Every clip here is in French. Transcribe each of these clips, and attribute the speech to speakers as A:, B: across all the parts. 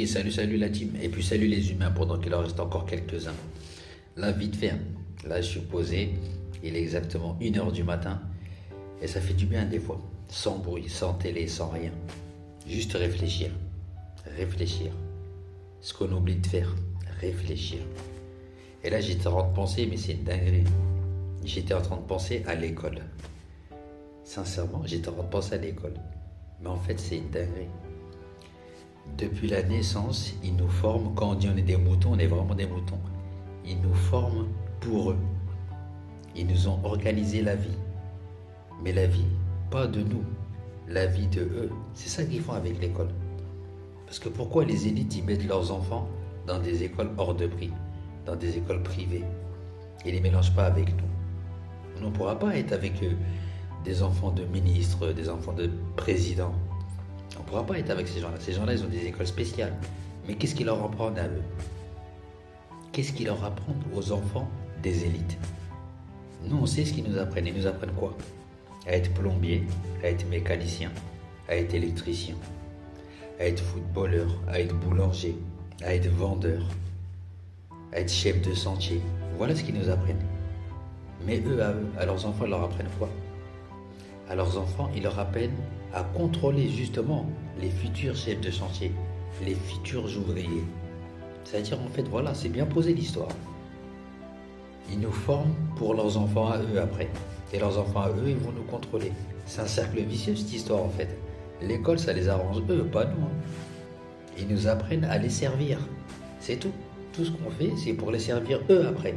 A: chérie, salut la team. Et puis salut les humains pendant qu'il en reste encore quelques-uns. Là, vite fait, hein. Là, je suis posé. Il est exactement 1 heure du matin. Et ça fait du bien des fois. Sans bruit, sans télé, sans rien. Juste réfléchir. Réfléchir. Ce qu'on oublie de faire. Réfléchir. Et là, j'étais en train de penser, mais c'est une dinguerie. J'étais en train de penser à l'école. Sincèrement, j'étais en train de penser à l'école. Mais en fait, c'est une dinguerie. Depuis la naissance, ils nous forment. Quand on dit on est des moutons, on est vraiment des moutons. Ils nous forment pour eux. Ils nous ont organisé la vie. Mais la vie, pas de nous. La vie de eux. C'est ça qu'ils font avec l'école. Parce que pourquoi les élites, ils mettent leurs enfants dans des écoles hors de prix, dans des écoles privées. Ils ne les mélangent pas avec nous. On ne pourra pas être avec des enfants de ministres, des enfants de présidents. On ne pourra pas être avec ces gens-là. Ces gens-là, ils ont des écoles spéciales. Mais qu'est-ce qu'ils leur apprennent à eux? Qu'est-ce qu'ils leur apprennent aux enfants des élites? Nous, on sait ce qu'ils nous apprennent. Ils nous apprennent quoi? À être plombier, à être mécanicien, à être électricien, à être footballeur, à être boulanger, à être vendeur, à être chef de sentier. Voilà ce qu'ils nous apprennent. Mais eux, à leurs enfants, ils leur apprennent quoi? À leurs enfants, ils leur apprennent à contrôler justement les futurs chefs de chantier, les futurs ouvriers. C'est-à-dire, en fait, voilà, c'est bien posé l'histoire. Ils nous forment pour leurs enfants à eux après. Et leurs enfants à eux, ils vont nous contrôler. C'est un cercle vicieux, cette histoire, en fait. L'école, ça les arrange eux, pas nous. Ils nous apprennent à les servir. C'est tout. Tout ce qu'on fait, c'est pour les servir eux après.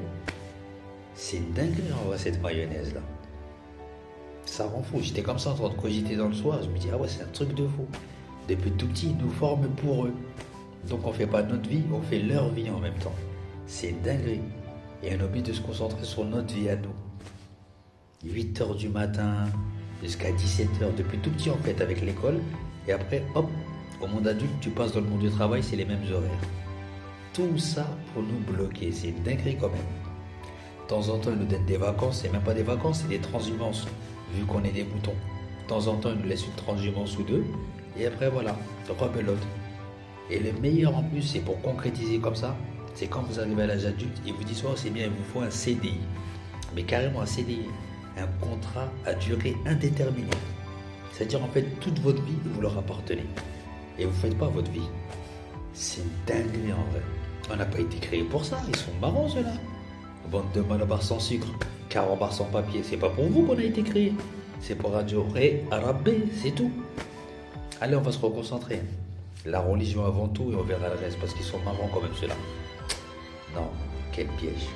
A: C'est une dinguerie, en vrai, cette mayonnaise-là. Ça rend fou. J'étais comme ça en train de cogiter dans le soir. Je me dis, ah ouais, c'est un truc de fou. Depuis tout petit, ils nous forment pour eux. Donc on fait pas notre vie, on fait leur vie en même temps. C'est une dinguerie. Et on oublie de se concentrer sur notre vie à nous. 8 heures du matin jusqu'à 17 heures, depuis tout petit en fait, avec l'école. Et après, hop, au monde adulte, tu passes dans le monde du travail, c'est les mêmes horaires. Tout ça pour nous bloquer, c'est une dinguerie quand même. De temps en temps, ils nous donnent des vacances, c'est même pas des vacances, c'est des transhumances, vu qu'on est des boutons. De temps en temps, ils nous laissent une transhumance ou deux, et après voilà, rebelote. Et le meilleur en plus, c'est pour concrétiser comme ça, c'est quand vous arrivez à l'âge adulte, ils vous disent, oh c'est bien, il vous faut un CDI. Mais carrément un CDI, un contrat à durée indéterminée. C'est-à-dire en fait, toute votre vie, vous leur appartenez. Et vous ne faites pas votre vie. C'est une dinguerie en vrai. On n'a pas été créé pour ça, ils sont marrants ceux-là. Bande de malabars sans sucre, carambars sans papier, c'est pas pour vous qu'on a été créé. C'est pour Radio Ré Arabé, c'est tout. Allez, on va se reconcentrer. La religion avant tout et on verra le reste parce qu'ils sont marrants quand même ceux-là. Non, quel piège.